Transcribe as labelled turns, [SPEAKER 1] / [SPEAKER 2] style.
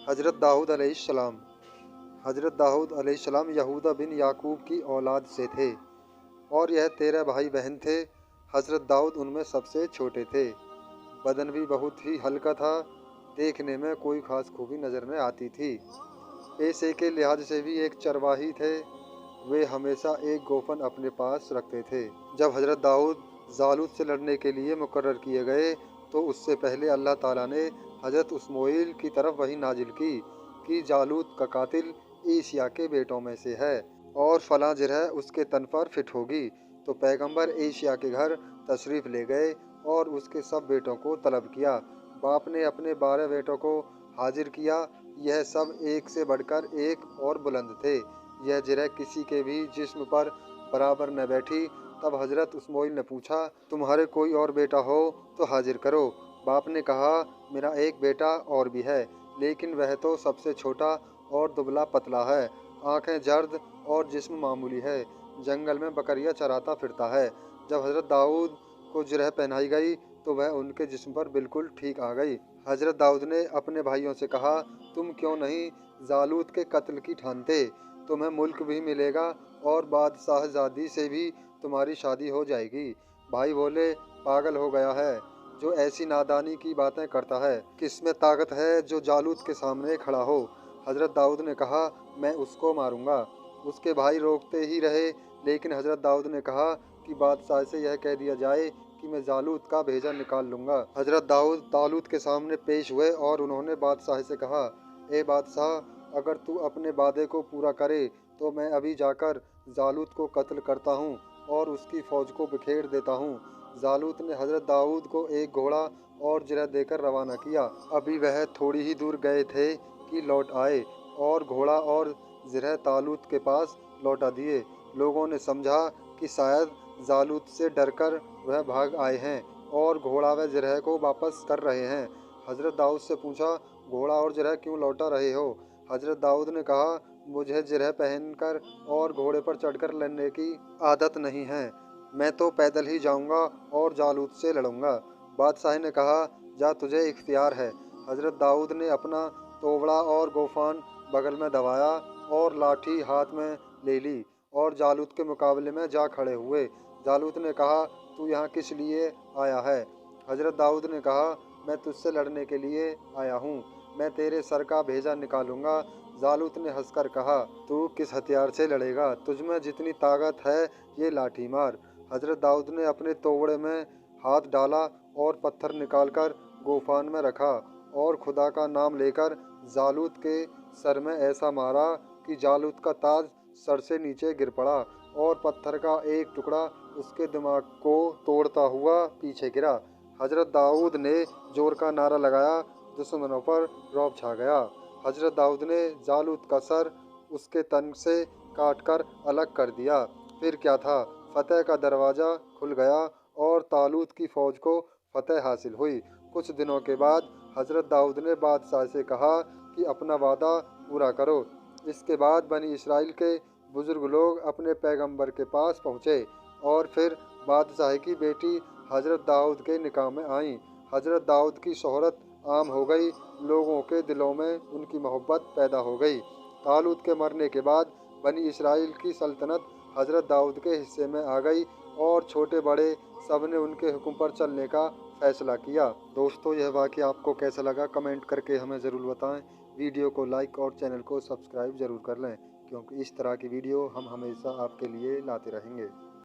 [SPEAKER 1] हज़रत दाऊद अलैहिस्सलाम। हज़रत दाऊद अलैहिस्सलाम यहूदा बिन याकूब की औलाद से थे और यह 13 भाई बहन थे। हज़रत दाऊद उनमें सबसे छोटे थे। बदन भी बहुत ही हल्का था, देखने में कोई खास खूबी नज़र न आती थी। पेशे के लिहाज से भी एक चरवाही थे। वे हमेशा एक गोफन अपने पास रखते थे। जब हज़रत दाऊद जालूत से लड़ने के लिए मुकर्रर किए गए तो उससे पहले अल्लाह ताला ने हज़रत उस्माइल की तरफ वही नाजिल की कि जालूत का कातिल ईशिया के बेटों में से है और फलां जरह उसके तन पर फिट होगी। तो पैगंबर ईशिया के घर तशरीफ़ ले गए और उसके सब बेटों को तलब किया। बाप ने अपने 12 बेटों को हाजिर किया। यह सब एक से बढ़कर एक और बुलंद थे। यह जरह किसी के भी जिस्म पर बराबर न बैठी। तब हज़रत उस्माइल ने पूछा, तुम्हारे कोई और बेटा हो तो हाजिर करो। बाप ने कहा, मेरा एक बेटा और भी है, लेकिन वह तो सबसे छोटा और दुबला पतला है, आंखें जर्द और जिस्म मामूली है, जंगल में बकरियां चराता फिरता है। जब हज़रत दाऊद को जरह पहनाई गई तो वह उनके जिस्म पर बिल्कुल ठीक आ गई। हज़रत दाऊद ने अपने भाइयों से कहा, तुम क्यों नहीं जालूत के कत्ल की ठानते? तुम्हें मुल्क भी मिलेगा और बादशाहजादी से भी तुम्हारी शादी हो जाएगी। भाई बोले, पागल हो गया है जो ऐसी नादानी की बातें करता है। किसमें ताकत है जो जालूत के सामने खड़ा हो? हज़रत दाऊद ने कहा, मैं उसको मारूंगा। उसके भाई रोकते ही रहे, लेकिन हज़रत दाऊद ने कहा कि बादशाह से यह कह दिया जाए कि मैं जालूत का भेजा निकाल लूंगा। हज़रत दाऊद तालूत के सामने पेश हुए और उन्होंने बादशाह से कहा, ए बादशाह, अगर तू अपने वादे को पूरा करे तो मैं अभी जाकर जालूत को कत्ल करता हूँ और उसकी फौज को बिखेर देता हूँ। जालूत ने हज़रत दाऊद को एक घोड़ा और जरह देकर रवाना किया। अभी वह थोड़ी ही दूर गए थे कि लौट आए और घोड़ा और जरह तालूत के पास लौटा दिए। लोगों ने समझा कि शायद जालूत से डरकर वह भाग आए हैं और घोड़ा व जरह को वापस कर रहे हैं। हज़रत दाऊद से पूछा, घोड़ा और जरह क्यों लौटा रहे हो? हज़रत दाऊद ने कहा, मुझे जरह पहनकर और घोड़े पर चढ़कर लड़ने की आदत नहीं है। मैं तो पैदल ही जाऊंगा और जालूत से लड़ूंगा। बादशाह ने कहा, जा, तुझे इख्तियार है। हज़रत दाऊद ने अपना तोबड़ा और गोफान बगल में दबाया और लाठी हाथ में ले ली और जालूत के मुकाबले में जा खड़े हुए। जालूत ने कहा, तू यहाँ किस लिए आया है? हज़रत दाऊद ने कहा, मैं तुझसे लड़ने के लिए आया हूँ। मैं तेरे सर का भेजा निकालूंगा। जालूत ने हंसकर कहा, तू किस हथियार से लड़ेगा? तुझमें जितनी ताकत है ये लाठी मार। हज़रत दाऊद ने अपने तोबड़े में हाथ डाला और पत्थर निकालकर गोफान में रखा और खुदा का नाम लेकर जालूत के सर में ऐसा मारा कि जालूत का ताज सर से नीचे गिर पड़ा और पत्थर का एक टुकड़ा उसके दिमाग को तोड़ता हुआ पीछे गिरा। हज़रत दाऊद ने जोर का नारा लगाया, दुश्मनों पर रौब छा गया। हज़रत दाऊद ने जालूत का सर उसके तन से काटकर अलग कर दिया। फिर क्या था, फतेह का दरवाज़ा खुल गया और तालूत की फौज को फतेह हासिल हुई। कुछ दिनों के बाद हज़रत दाऊद ने बादशाह से कहा कि अपना वादा पूरा करो। इसके बाद बनी इसराइल के बुजुर्ग लोग अपने पैगंबर के पास पहुँचे और फिर बादशाह की बेटी हज़रत दाऊद के निकाह में आईं। हज़रत दाऊद की शोहरत आम हो गई। लोगों के दिलों में उनकी मोहब्बत पैदा हो गई। तालूत के मरने के बाद बनी इसराइल की सल्तनत हज़रत दाऊद के हिस्से में आ गई और छोटे बड़े सब ने उनके हुक्म पर चलने का फैसला किया। दोस्तों, यह वाक़या आपको कैसा लगा कमेंट करके हमें ज़रूर बताएं। वीडियो को लाइक और चैनल को सब्सक्राइब ज़रूर कर लें, क्योंकि इस तरह की वीडियो हम हमेशा आपके लिए लाते रहेंगे।